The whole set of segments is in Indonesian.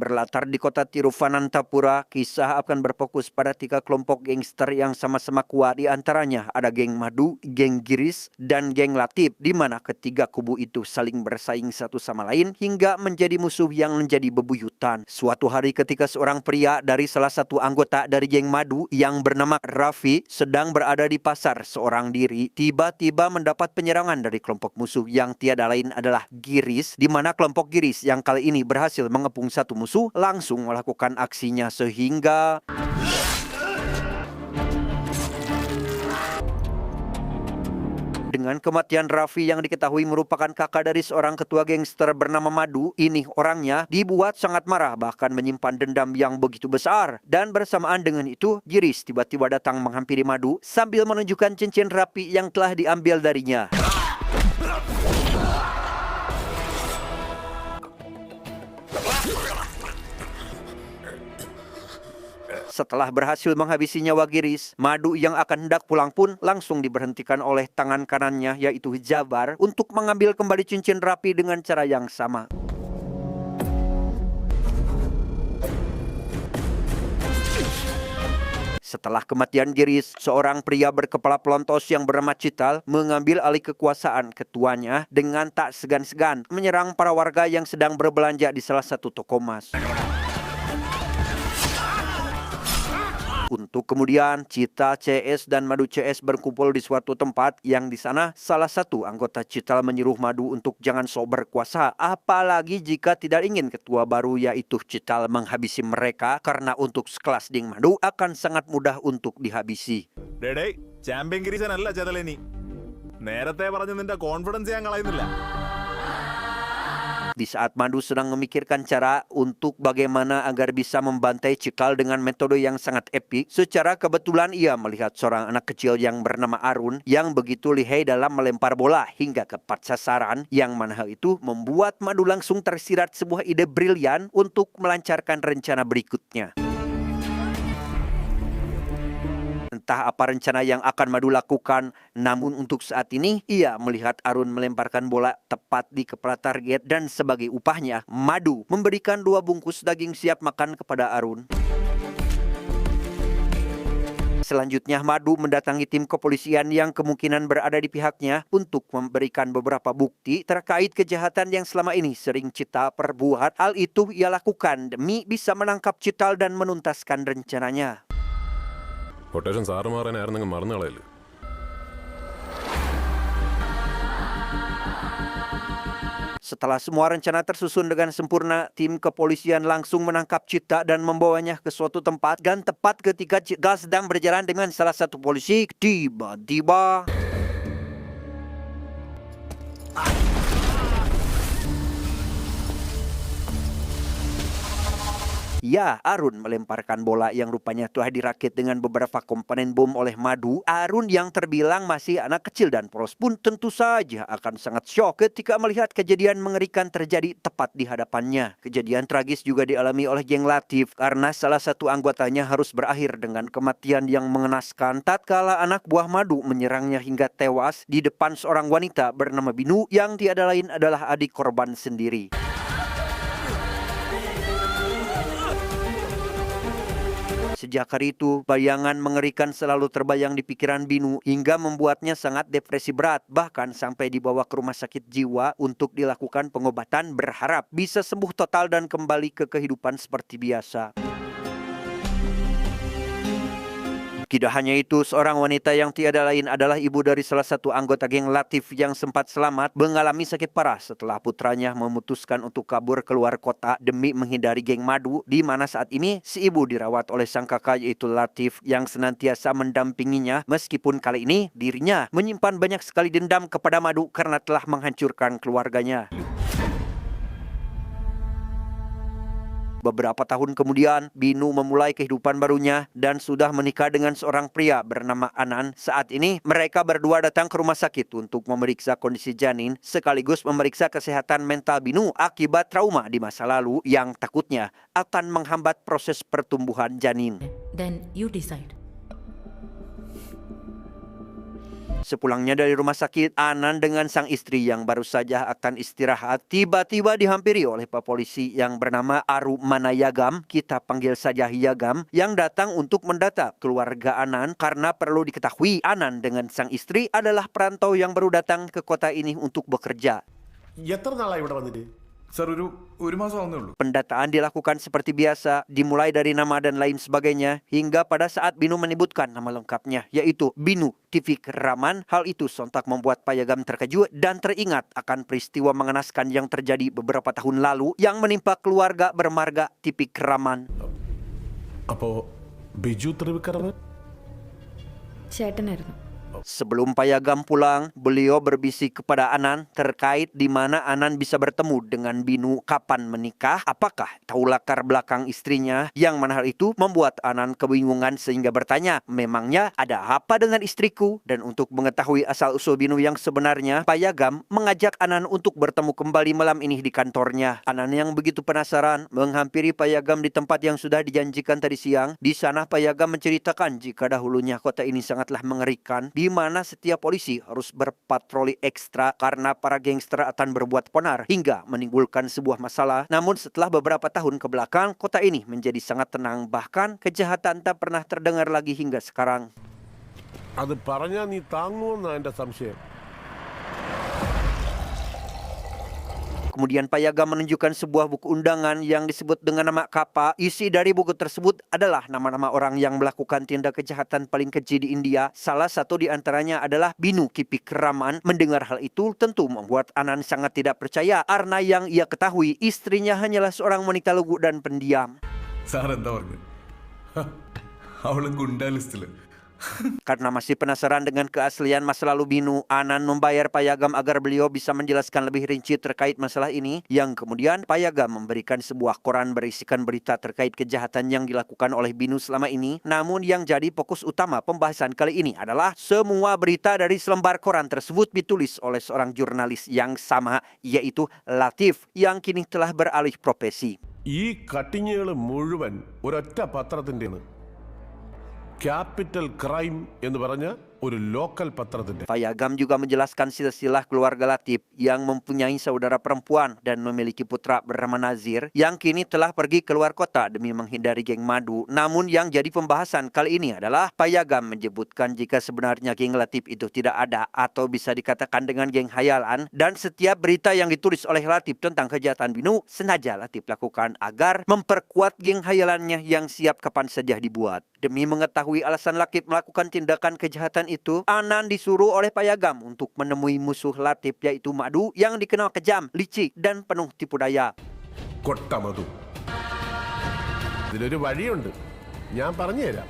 Berlatar di kota Tiruvanantapura, kisah akan berfokus pada 3 kelompok gangster yang sama-sama kuat. Di antaranya ada geng Madu, geng Giris, dan geng Latif, di mana ketiga kubu itu saling bersaing satu sama lain hingga menjadi musuh yang menjadi bebuyutan. Suatu hari ketika seorang pria dari salah satu anggota dari geng Madu yang bernama Raffi sedang berada di pasar seorang diri, tiba-tiba mendapat penyerangan dari kelompok musuh yang tiada lain adalah Giris, di mana kelompok Giris yang kali ini berhasil mengepung satu musuh langsung melakukan aksinya sehingga dengan kematian Raffi yang diketahui merupakan kakak dari seorang ketua gangster bernama Madu, ini orangnya dibuat sangat marah bahkan menyimpan dendam yang begitu besar. Dan bersamaan dengan itu, Giris tiba-tiba datang menghampiri Madu sambil menunjukkan cincin Raffi yang telah diambil darinya. Setelah berhasil menghabisi nyawa Giris, Madu yang akan hendak pulang pun langsung diberhentikan oleh tangan kanannya yaitu Jabar untuk mengambil kembali cincin Raffi dengan cara yang sama. Setelah kematian Giris, seorang pria berkepala pelontos yang bernama Cital mengambil alih kekuasaan ketuanya dengan tak segan-segan menyerang para warga yang sedang berbelanja di salah satu toko emas. Untuk kemudian Cita CS dan Madu CS berkumpul di suatu tempat yang di sana salah satu anggota Cital menyuruh Madu untuk jangan sok berkuasa, apalagi jika tidak ingin ketua baru yaitu Cital menghabisi mereka karena untuk sekelas Ding Madu akan sangat mudah untuk dihabisi. Dedek, champion Girisanalla Chataleni. നേരത്തെ പറഞ്ഞു നിന്റെ കോൺഫിഡൻസ് ഞാൻ കളയുന്നില്ല. Di saat Madu sedang memikirkan cara untuk bagaimana agar bisa membantai Cikal dengan metode yang sangat epik, secara kebetulan ia melihat seorang anak kecil yang bernama Arun yang begitu lihai dalam melempar bola hingga tepat sasaran, yang mana hal itu membuat Madu langsung tersirat sebuah ide brilian untuk melancarkan rencana berikutnya. Entah apa rencana yang akan Madu lakukan, namun untuk saat ini ia melihat Arun melemparkan bola tepat di kepala target dan sebagai upahnya Madu memberikan 2 bungkus daging siap makan kepada Arun. Selanjutnya Madu mendatangi tim kepolisian yang kemungkinan berada di pihaknya untuk memberikan beberapa bukti terkait kejahatan yang selama ini sering Cital perbuat. Hal itu ia lakukan demi bisa menangkap Cital dan menuntaskan rencananya. Quotation sir മാറാനായിരുന്നെങ്കിൽ മറന്നു കളയല്ലേ. Setelah semua rencana tersusun dengan sempurna, tim kepolisian langsung menangkap Cita dan membawanya ke suatu tempat. Dan tepat ketika Cita sedang berjalan dengan salah satu polisi, tiba-tiba ya, Arun melemparkan bola yang rupanya telah dirakit dengan beberapa komponen bom oleh Madu. Arun yang terbilang masih anak kecil dan polos pun tentu saja akan sangat syok ketika melihat kejadian mengerikan terjadi tepat di hadapannya. Kejadian tragis juga dialami oleh geng Latif karena salah satu anggotanya harus berakhir dengan kematian yang mengenaskan tatkala anak buah Madu menyerangnya hingga tewas di depan seorang wanita bernama Binu yang tiada lain adalah adik korban sendiri. Sejak hari itu, bayangan mengerikan selalu terbayang di pikiran Binu hingga membuatnya sangat depresi berat, bahkan sampai dibawa ke rumah sakit jiwa untuk dilakukan pengobatan berharap bisa sembuh total dan kembali ke kehidupan seperti biasa. Tidak hanya itu, seorang wanita yang tiada lain adalah ibu dari salah satu anggota geng Latif yang sempat selamat mengalami sakit parah setelah putranya memutuskan untuk kabur keluar kota demi menghindari geng Madu, di mana saat ini si ibu dirawat oleh sang kakak yaitu Latif yang senantiasa mendampinginya, meskipun kali ini dirinya menyimpan banyak sekali dendam kepada Madu karena telah menghancurkan keluarganya. Beberapa tahun kemudian, Binu memulai kehidupan barunya dan sudah menikah dengan seorang pria bernama Anan. Saat ini, mereka berdua datang ke rumah sakit untuk memeriksa kondisi janin sekaligus memeriksa kesehatan mental Binu akibat trauma di masa lalu yang takutnya akan menghambat proses pertumbuhan janin. Then you decide. Sepulangnya dari rumah sakit, Anan dengan sang istri yang baru saja akan istirahat tiba-tiba dihampiri oleh Pak Polisi yang bernama Aru Manayagam, kita panggil saja Yagam, yang datang untuk mendata keluarga Anan karena perlu diketahui Anan dengan sang istri adalah perantau yang baru datang ke kota ini untuk bekerja. എത്ര നാളായി ഇവിടെ വന്നിട്ട്? സാർ ഒരു മാസം ആവുന്നേ ഉള്ളൂ. Pendataan dilakukan seperti biasa, dimulai dari nama dan lain sebagainya, hingga pada saat Binu menyebutkan nama lengkapnya, yaitu Binu Tivik Raman. Hal itu sontak membuat Pak Yagam terkejut dan teringat akan peristiwa mengenaskan yang terjadi beberapa tahun lalu yang menimpa keluarga bermarga Tivik Raman. അപ്പോ ബിജു ത്രിവിക്രമൻ ചേട്ടനായിരുന്നു. Sebelum Pak Yagam pulang, beliau berbisik kepada Anan terkait di mana Anan bisa bertemu dengan Binu, kapan menikah, apakah tahu latar belakang istrinya, yang mana hal itu membuat Anan kebingungan sehingga bertanya, memangnya ada apa dengan istriku? Dan untuk mengetahui asal-usul Binu yang sebenarnya, Pak Yagam mengajak Anan untuk bertemu kembali malam ini di kantornya. Anan yang begitu penasaran menghampiri Pak Yagam di tempat yang sudah dijanjikan tadi siang. Di sana Pak Yagam menceritakan jika dahulunya kota ini sangatlah mengerikan, di mana setiap polisi harus berpatroli ekstra karena para gangster akan berbuat ponar hingga menimbulkan sebuah masalah. Namun setelah beberapa tahun ke belakang, kota ini menjadi sangat tenang, bahkan kejahatan tak pernah terdengar lagi hingga sekarang. അത് പറഞ്ഞാ നീ താങ്ങുമെന്നാ എന്റെ സംശയം. Kemudian Pak Yagam menunjukkan sebuah buku undangan yang disebut dengan nama Kapa. Isi dari buku tersebut adalah nama-nama orang yang melakukan tindak kejahatan paling keji di India. Salah satu di antaranya adalah Binu Tivik Raman. Mendengar hal itu tentu membuat Anan sangat tidak percaya karena yang ia ketahui istrinya hanyalah seorang wanita lugu dan pendiam. Sir എന്താ പറഞ്ഞു? അവള് ഗുണ്ടാ ലിസ്റ്റില്. Karena masih penasaran dengan keaslian masa lalu Binu, Anan membayar Pak Yagam agar beliau bisa menjelaskan lebih rinci terkait masalah ini, yang kemudian Pak Yagam memberikan sebuah koran berisikan berita terkait kejahatan yang dilakukan oleh Binu selama ini. Namun yang jadi fokus utama pembahasan kali ini adalah semua berita dari selembar koran tersebut ditulis oleh seorang jurnalis yang sama, yaitu Latif, yang kini telah beralih profesi. ഈ കട്ടിങ്ങുകൾ മുഴുവൻ ഒരൊറ്റ പത്രത്തിൻ്റെയാണ്. Capital crime എന്ന് പറഞ്ഞ ഒരു ലോക്കൽ പത്രത്തിന്റെ. Pak Yagam juga menjelaskan silsilah keluarga Latif yang mempunyai saudara perempuan dan memiliki putra bernama Nazir yang kini telah pergi keluar kota demi menghindari geng madu. Namun yang jadi pembahasan kali ini adalah Pak Yagam menyebutkan jika sebenarnya geng Latif itu tidak ada atau bisa dikatakan dengan geng hayalan, dan setiap berita yang ditulis oleh Latif tentang kejahatan Binu sengaja Latif lakukan agar memperkuat geng hayalannya yang siap kapan saja dibuat. Demi mengetahui alasan Latif melakukan tindakan kejahatan itu, Anan disuruh oleh Pak Yagam untuk menemui musuh Latif, yaitu Madu, yang dikenal kejam, licik, dan penuh tipu daya. കൊട്ട മധു. ഇതിലൊരു വഴിയുണ്ട്, ഞാൻ പറഞ്ഞുതരാം.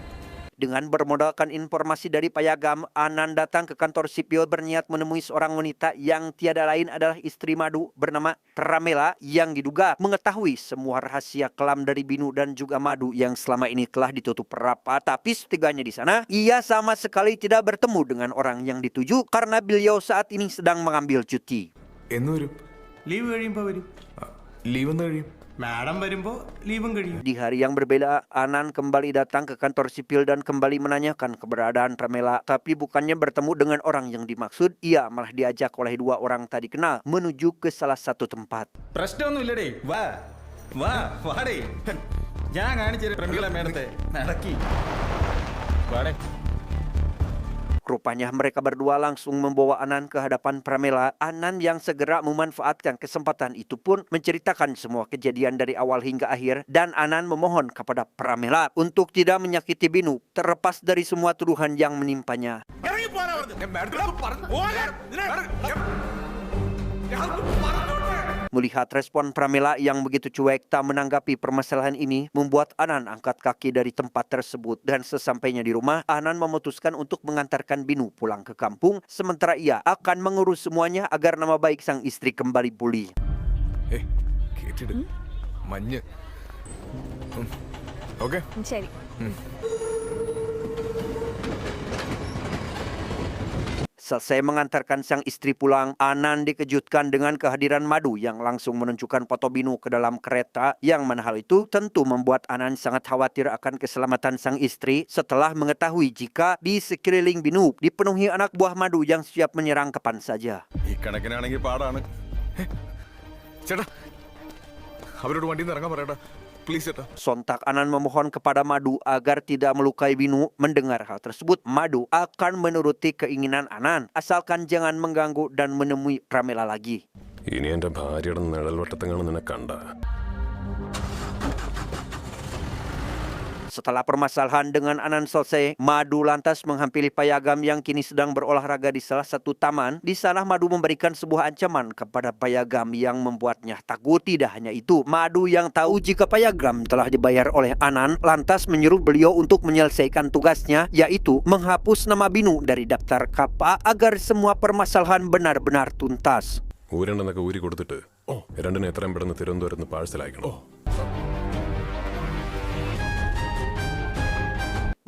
Dengan bermodalkan informasi dari Pak Yagam, Anan datang ke kantor sipil berniat menemui seorang wanita yang tiada lain adalah istri Madu bernama Pramela, yang diduga mengetahui semua rahasia kelam dari Binu dan juga Madu yang selama ini telah ditutup rapat. Tapi setiganya di sana, ia sama sekali tidak bertemu dengan orang yang dituju karena beliau saat ini sedang mengambil cuti. എന്ന് വരും? ലീവ് കഴിയുമ്പോ വരും. ലീവ് എന്ന് കഴിയും? മാഡം വരുമ്പോ ലീവും കഴിയും. Di hari yang berbeda, Anan kembali datang ke kantor sipil dan kembali menanyakan keberadaan Pramela. Tapi bukannya bertemu dengan orang yang dimaksud, ia malah diajak oleh dua orang tadi kenal menuju ke salah satu tempat. പ്രശ്നമൊന്നുമില്ലടേ, വാ വാ വാടേ, ഞാൻ കാണിച്ചു പ്രമിള മേഡത്തെ നടക്കി വാടേ. Rupanya mereka berdua langsung membawa Anan ke hadapan Pramela. Anan yang segera memanfaatkan kesempatan itu pun menceritakan semua kejadian dari awal hingga akhir, dan Anan memohon kepada Pramela untuk tidak menyakiti Binu terlepas dari semua tuduhan yang menimpanya. Melihat respon Pramela yang begitu cuek tak menanggapi permasalahan ini, membuat Anan angkat kaki dari tempat tersebut, dan sesampainya di rumah, Anan memutuskan untuk mengantarkan Binu pulang ke kampung, sementara ia akan mengurus semuanya agar nama baik sang istri kembali pulih. കേട്ടിട് മഞ്ഞ്. ഓക്കെ. ശരി. Selesai mengantarkan sang istri pulang, Anan dikejutkan dengan kehadiran Madu yang langsung menunjukkan foto Binu ke dalam kereta, yang mana hal itu tentu membuat Anan sangat khawatir akan keselamatan sang istri setelah mengetahui jika di sekeliling Binu dipenuhi anak buah Madu yang siap menyerang kapan saja. ഈ കണക്കിനാണെങ്കിൽ പാടാണ് ചേട്ടാ അവരോട് വണ്ടിയിൽ നിന്ന് ഇറങ്ങാൻ പറയട്ടാ പ്ലീസ് ചേട്ടാ. Sontak Anan memohon kepada Madu agar tidak melukai Binu. Mendengar hal tersebut, Madu akan menuruti keinginan Anan asalkan jangan mengganggu dan menemui Pramila lagi. ഇനി എന്റെ ഭാര്യയുടെ നിഴൽ വട്ടത്തെങ്ങാണ് നിന്നെ കണ്ട. Setelah permasalahan dengan Anan selesai, Madu lantas menghampiri Payagam yang kini sedang berolahraga di salah satu taman. Di sana Madu memberikan sebuah ancaman kepada Payagam yang membuatnya takut. Tidak hanya itu, Madu yang tahu jika Payagam telah dibayar oleh Anan lantas menyuruh beliau untuk menyelesaikan tugasnya, yaitu menghapus nama Binu dari daftar KPA agar semua permasalahan benar-benar tuntas. ഊരണ്ടെന്നൊക്കെ ഊരി കൊടുത്തിട്ട് രണ്ടിനെ എത്രയും പെട്ടെന്ന് തിരുവനന്തപുരത്ത് നിന്ന് പാഴ്സൽ അയക്കണം.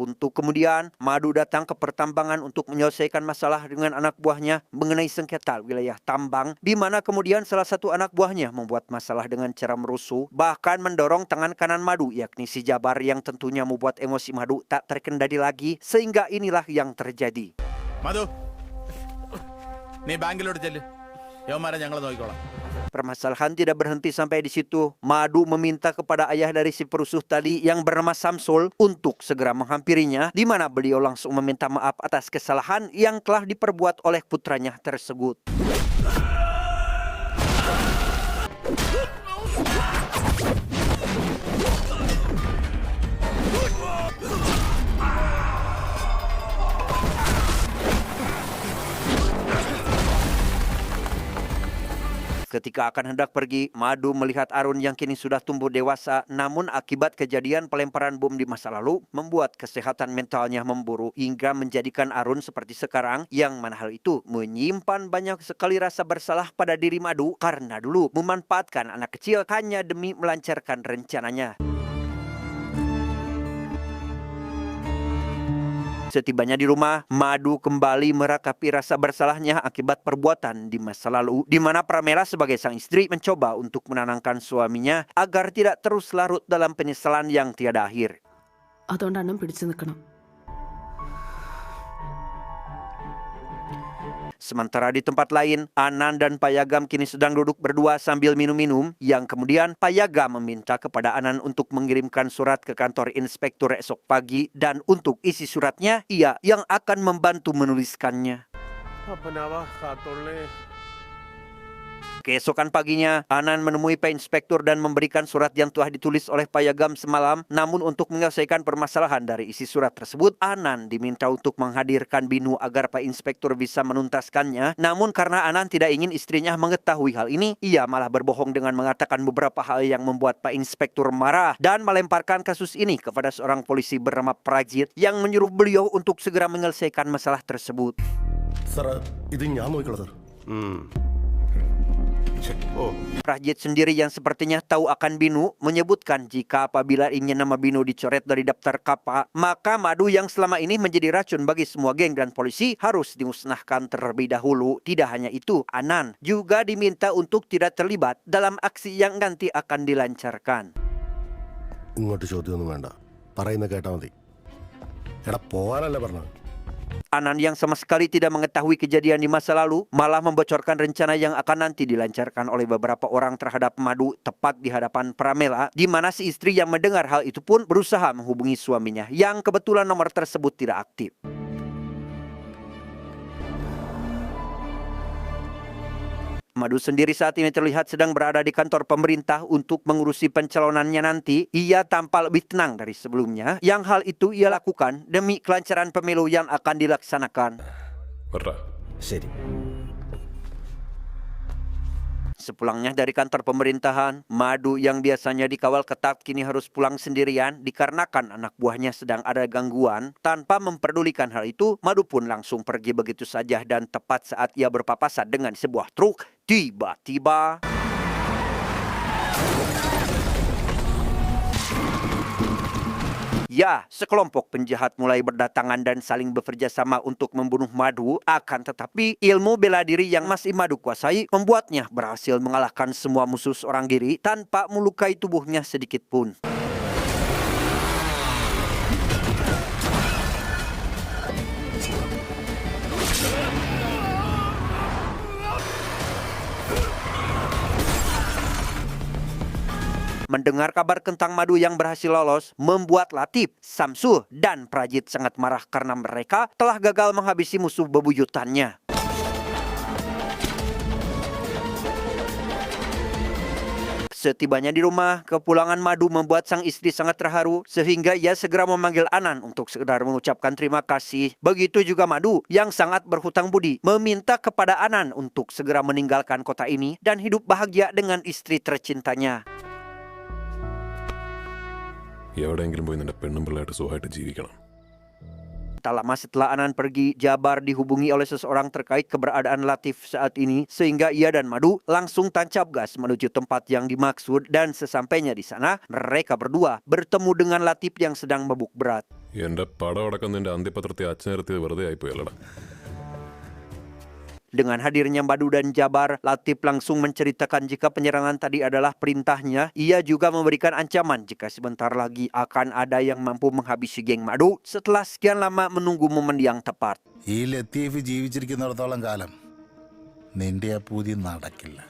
Untuk kemudian, Madu datang ke pertambangan untuk menyelesaikan masalah dengan anak buahnya mengenai sengketa wilayah tambang, di mana kemudian salah satu anak buahnya membuat masalah dengan cara merusuh, bahkan mendorong tangan kanan Madu, yakni si Jabar, yang tentunya membuat emosi Madu tak terkendali lagi, sehingga inilah yang terjadi. മധു നീ ബാങ്കിലോട്ട് ചെല്ല് യവന്മാരെ ഞങ്ങൾ നോക്കിക്കോളാം. Permasalahan tidak berhenti sampai di situ. Madu meminta kepada ayah dari si perusuh tadi yang bernama Samsul untuk segera menghampirinya, di mana beliau langsung meminta maaf atas kesalahan yang telah diperbuat oleh putranya tersebut. Ketika akan hendak pergi, Madu melihat Arun yang kini sudah tumbuh dewasa, namun akibat kejadian pelemparan bom di masa lalu, membuat kesehatan mentalnya memburuk hingga menjadikan Arun seperti sekarang, yang mana hal itu menyimpan banyak sekali rasa bersalah pada diri Madu karena dulu memanfaatkan anak kecil hanya demi melancarkan rencananya. Setibanya di rumah, Madu kembali meratapi rasa bersalahnya akibat perbuatan di masa lalu, di mana Pramila sebagai sang istri mencoba untuk menenangkan suaminya agar tidak terus larut dalam penyesalan yang tiada akhir. അതുകൊണ്ട് അണ്ണം പിടിച്ചു നിൽക്കണം. Sementara di tempat lain, Anan dan Payagam kini sedang duduk berdua sambil minum-minum, yang kemudian Payagam meminta kepada Anan untuk mengirimkan surat ke kantor inspektur esok pagi, dan untuk isi suratnya, ia yang akan membantu menuliskannya. അപ്പനാവാ കാത്തോളേ. Keesokan paginya, Anan menemui Pak Inspektur dan memberikan surat yang telah ditulis oleh Payagam semalam. Namun untuk menyelesaikan permasalahan dari isi surat tersebut, Anan diminta untuk menghadirkan Binu agar Pak Inspektur bisa menuntaskannya. Namun karena Anan tidak ingin istrinya mengetahui hal ini, ia malah berbohong dengan mengatakan beberapa hal yang membuat Pak Inspektur marah dan melemparkan kasus ini kepada seorang polisi bernama Prajit yang menyuruh beliau untuk segera menyelesaikan masalah tersebut. Sir ഇത് ഞാൻ നോക്കിക്കോളാം sir. Prajit sendiri yang sepertinya tahu akan Binu menyebutkan jika apabila ingin nama Binu dicoret dari daftar KPA, maka Madu yang selama ini menjadi racun bagi semua geng dan polisi harus dimusnahkan terlebih dahulu. Tidak hanya itu, Anan juga diminta untuk tidak terlibat dalam aksi yang nanti akan dilancarkan. ഇങ്ങോട്ട് ചോദ്യമൊന്നും വേണ്ട, പറയുന്ന കേട്ടാ മതി. എടാ പോവാനല്ലേ പറഞ്ഞത്. Anan yang sama sekali tidak mengetahui kejadian di masa lalu malah membocorkan rencana yang akan nanti dilancarkan oleh beberapa orang terhadap Madu tepat di hadapan Pramila, di mana si istri yang mendengar hal itu pun berusaha menghubungi suaminya yang kebetulan nomor tersebut tidak aktif. Madu sendiri saat ini terlihat sedang berada di kantor pemerintah untuk mengurusi pencalonannya nanti. Ia tampak lebih tenang dari sebelumnya, yang hal itu ia lakukan demi kelancaran pemilu yang akan dilaksanakan. വരട്ടാ. ശരി. Sepulangnya dari kantor pemerintahan, Madu yang biasanya dikawal ketat kini harus pulang sendirian dikarenakan anak buahnya sedang ada gangguan. Tanpa memperdulikan hal itu, Madu pun langsung pergi begitu saja, dan tepat saat ia berpapasan dengan sebuah truk, tiba-tiba Ya, sekelompok penjahat mulai berdatangan dan saling bekerja sama untuk membunuh Madu, akan tetapi ilmu bela diri yang masih Madu kuasai membuatnya berhasil mengalahkan semua musuh seorang diri tanpa melukai tubuhnya sedikit pun. Mendengar kabar kentang Madu yang berhasil lolos, membuat Latif, Samsul, dan Prajit sangat marah karena mereka telah gagal menghabisi musuh bebuyutannya. Setibanya di rumah, kepulangan Madu membuat sang istri sangat terharu sehingga ia segera memanggil Anan untuk sekedar mengucapkan terima kasih. Begitu juga Madu yang sangat berhutang budi meminta kepada Anan untuk segera meninggalkan kota ini dan hidup bahagia dengan istri tercintanya. എവിടെയെങ്കിലും പോയി നിന്റെ പെണ്ണും പിള്ളേട്ട് സുഖമായിട്ട് ജീവിക്കണം. Tak lama setelah Anan pergi, Jabar dihubungi oleh seseorang terkait keberadaan Latif saat ini sehingga ia dan Madu langsung tancap gas menuju tempat yang dimaksud dan sesampainya di sana mereka berdua bertemu dengan Latif yang sedang mabuk berat. എന്റെ പടം അടക്കം നിന്റെ അന്ത്യപത്രത്തെ അച്ഛനെടുത്ത് വെറുതെ ആയിപ്പോയല്ലടാ. Dengan hadirnya Madu dan Jabar, Latif langsung menceritakan jika penyerangan tadi adalah perintahnya. Ia juga memberikan ancaman jika sebentar lagi akan ada yang mampu menghabisi geng Madu setelah sekian lama menunggu momen yang tepat. ഈ ലത്തീഫ് ജീവിച്ചിരിക്കുന്നിടത്തോളം കാലം നിന്റെ ആ പൂതി നടക്കില്ല.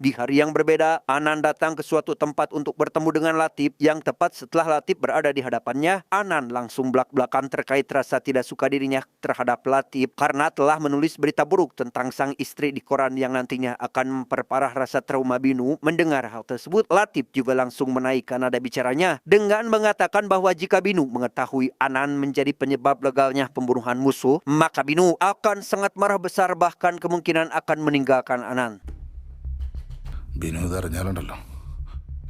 Di hari yang berbeda, Anan datang ke suatu tempat untuk bertemu dengan Latif yang tepat setelah Latif berada di hadapannya. Anan langsung belak-belakan terkait rasa tidak suka dirinya terhadap Latif karena telah menulis berita buruk tentang sang istri di koran yang nantinya akan memperparah rasa trauma Binu. Mendengar hal tersebut, Latif juga langsung menaikkan nada bicaranya dengan mengatakan bahwa jika Binu mengetahui Anan menjadi penyebab legalnya pembunuhan musuh, maka Binu akan sangat marah besar bahkan kemungkinan akan meninggalkan Anan. Binu ഇതറിഞ്ഞാലുണ്ടല്ലോ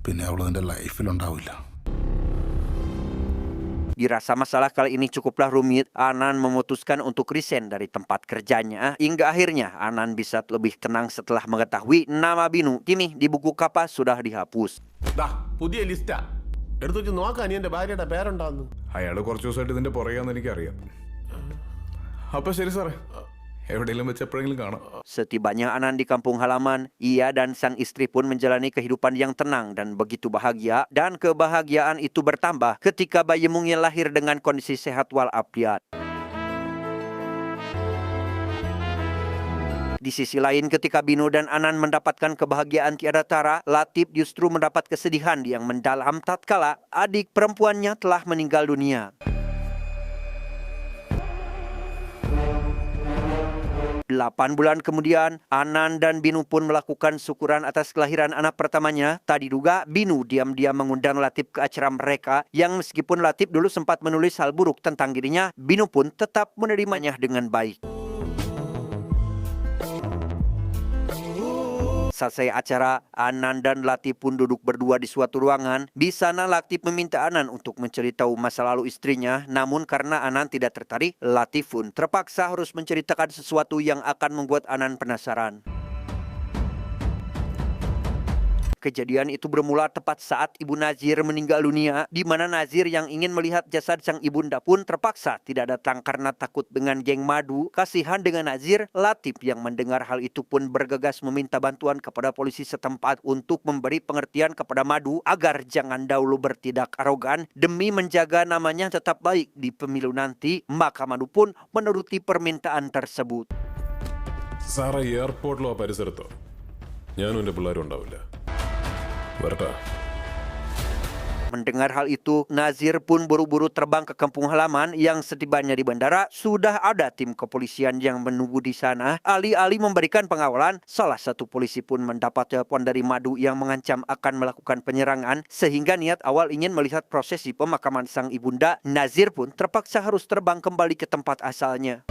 പിന്നെ അവള് നിന്റെ ലൈഫിലുണ്ടാവില്ല. Dirasa masalah kali ini cukuplah rumit, Anan memutuskan untuk resign dari tempat kerjanya. Hingga akhirnya Anan bisa lebih tenang setelah mengetahui nama Binu kini di buku kapas sudah dihapus. ദാ പുതിയ ലിസ്റ്റാ എടുത്തു വെച്ച് നോക്കാൻ നീ എന്റെ ഭാര്യയുടെ പേരുണ്ടാന്ന്. അയാൾ കുറച്ച് ദിവസമായിട്ട് ഇതിന്റെ പുറകെയാന്ന് എനിക്കറിയാം. അപ്പൊ ശരി സാറേ, എവിടെയെങ്കിലും വെച്ച് എപ്പോഴെങ്കിലും കാണാം. Setibanya Anan di kampung halaman, ia dan sang istri pun menjalani kehidupan yang tenang dan begitu bahagia, dan kebahagiaan itu bertambah ketika bayi mungil lahir dengan kondisi sehat walafiat. Di sisi lain, ketika Binu dan Anan mendapatkan kebahagiaan tiada tara, Latif justru mendapat kesedihan yang mendalam tatkala adik perempuannya telah meninggal dunia. 8 bulan kemudian, Anan dan Binu pun melakukan syukuran atas kelahiran anak pertamanya. Tak diduga, Binu diam-diam mengundang Latif ke acara mereka yang meskipun Latif dulu sempat menulis hal buruk tentang dirinya, Binu pun tetap menerimanya dengan baik. Selesai acara, Anan dan Latif pun duduk berdua di suatu ruangan. Di sana Latif meminta Anan untuk menceritakan masa lalu istrinya. Namun karena Anan tidak tertarik, Latif pun terpaksa harus menceritakan sesuatu yang akan membuat Anan penasaran. Kejadian itu bermula tepat saat Ibu Nazir meninggal dunia, di mana Nazir yang ingin melihat jasad sang ibunda pun terpaksa tidak datang karena takut dengan geng Madu. Kasihan dengan Nazir, Latif yang mendengar hal itu pun bergegas meminta bantuan kepada polisi setempat untuk memberi pengertian kepada Madu agar jangan dahulu bertindak arogan demi menjaga namanya tetap baik di pemilu nanti. Maka Madu pun menuruti permintaan tersebut. സാറേ, എയർപോർട്ടിലോ പരിസരത്തോ ഞാനും എൻ്റെ പിള്ളേരും ഉണ്ടാവില്ല. വരട്ടെ. Mendengar hal itu, Nazir pun buru-buru terbang ke kampung halaman yang setibanya di bandara sudah ada tim kepolisian yang menunggu di sana. Alih-alih memberikan pengawalan, salah satu polisi pun mendapat telepon dari Madu yang mengancam akan melakukan penyerangan sehingga niat awal ingin melihat prosesi pemakaman sang ibunda. Nazir pun terpaksa harus terbang kembali ke tempat asalnya.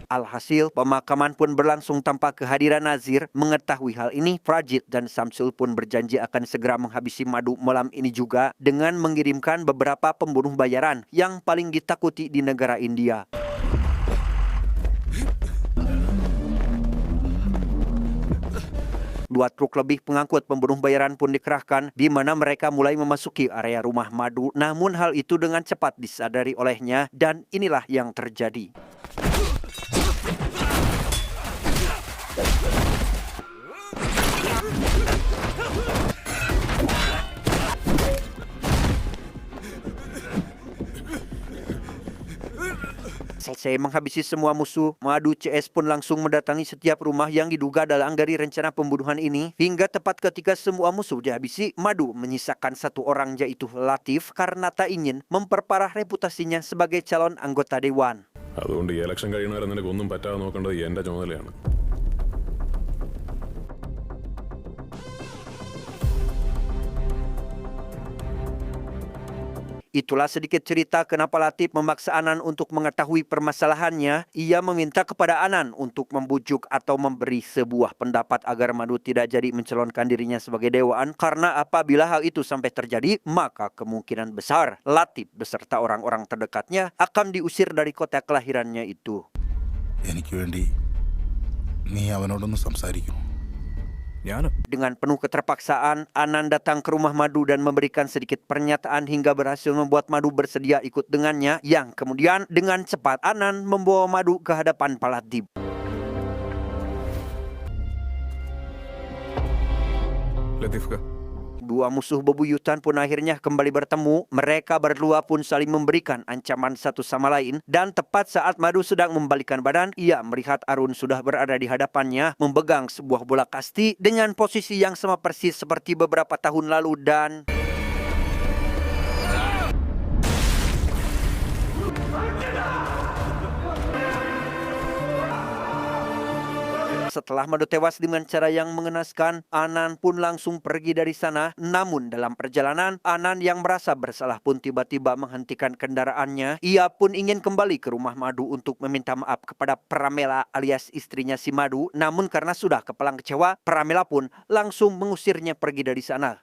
Alhasil, pemakaman pun berlangsung tanpa kehadiran Nazir. Mengetahui hal ini, Prajit dan Samsul pun berjanji akan segera menghabisi Madu malam ini juga dengan mengirimkan beberapa pembunuh bayaran yang paling ditakuti di negara India. 2 truk lebih pengangkut pembunuh bayaran pun dikerahkan di mana mereka mulai memasuki area rumah Madu. Namun hal itu dengan cepat disadari olehnya dan inilah yang terjadi. Selesai menghabisi semua musuh, Madu CS pun langsung mendatangi setiap rumah yang diduga dalam dari rencana pembunuhan ini. Hingga tepat ketika semua musuh dihabisi, Madu menyisakan 1 orang yaitu Latif karena tak ingin memperparah reputasinya sebagai calon anggota dewan. അതുകൊണ്ട് ഈ ഇലക്ഷൻ കഴിയുന്നവരെ നിനക്ക് ഒന്നും പറ്റാതെ നോക്കേണ്ടത് എന്റെ ചുമതലയാണ്. Itulah sedikit cerita kenapa Latif memaksa Anan untuk mengetahui permasalahannya. Ia meminta kepada Anan untuk membujuk atau memberi sebuah pendapat agar Madu tidak jadi mencalonkan dirinya sebagai dewan. Karena apabila hal itu sampai terjadi, maka kemungkinan besar Latif beserta orang-orang terdekatnya akan diusir dari kota kelahirannya itu. എനിക്ക് വേണ്ടി നീ അവനോടൊന്ന് സംസാരിക്കും. Dengan penuh keterpaksaan, Anan datang ke rumah Madu dan memberikan sedikit pernyataan hingga berhasil membuat Madu bersedia ikut dengannya. Yang kemudian dengan cepat Anan membawa Madu ke hadapan Latif. Latheef Dua musuh bebuyutan pun akhirnya kembali bertemu. Mereka berdua pun saling memberikan ancaman satu sama lain. Dan tepat saat Madu sedang membalikkan badan, ia melihat Arun sudah berada di hadapannya, memegang sebuah bola kasti dengan posisi yang sama persis seperti beberapa tahun lalu dan... Setelah Madu tewas dengan cara yang mengenaskan, Anan pun langsung pergi dari sana. Namun dalam perjalanan, Anan yang merasa bersalah pun tiba-tiba menghentikan kendaraannya. Ia pun ingin kembali ke rumah Madu untuk meminta maaf kepada Pramela alias istrinya si Madu. Namun karena sudah kepalang kecewa, Pramela pun langsung mengusirnya pergi dari sana.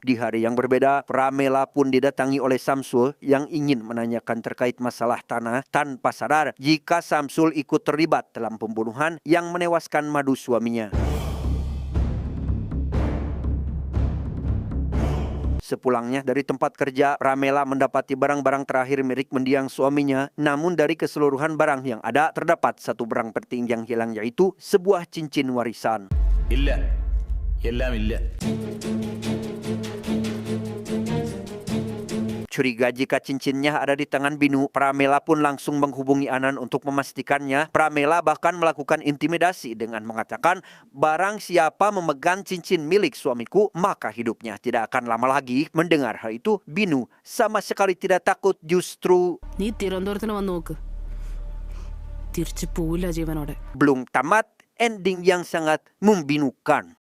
Di hari yang berbeda, Pramela pun didatangi oleh Samsul yang ingin menanyakan terkait masalah tanah tanpa sadar jika Samsul ikut terlibat dalam pembunuhan yang menewaskan Madu suaminya. Sepulangnya dari tempat kerja, Pramela mendapati barang-barang terakhir milik mendiang suaminya. Namun dari keseluruhan barang yang ada, terdapat satu barang penting yang hilang, yaitu sebuah cincin warisan. ഇല്ല എല്ലാം ഇല്ല. Curiga jika cincinnya ada di tangan Binu, Pramela pun langsung menghubungi Anan untuk memastikannya. Pramela bahkan melakukan intimidasi dengan mengatakan, barang siapa memegang cincin milik suamiku, maka hidupnya tidak akan lama lagi. Mendengar hal itu, Binu sama sekali tidak takut, justru... നീ തിരുവനന്തപുരത്തിന് വന്ന് നോക്ക് തിരിച്ചു പോവില്ല ജീവനോടെ Belum tamat, ending yang sangat membinukan.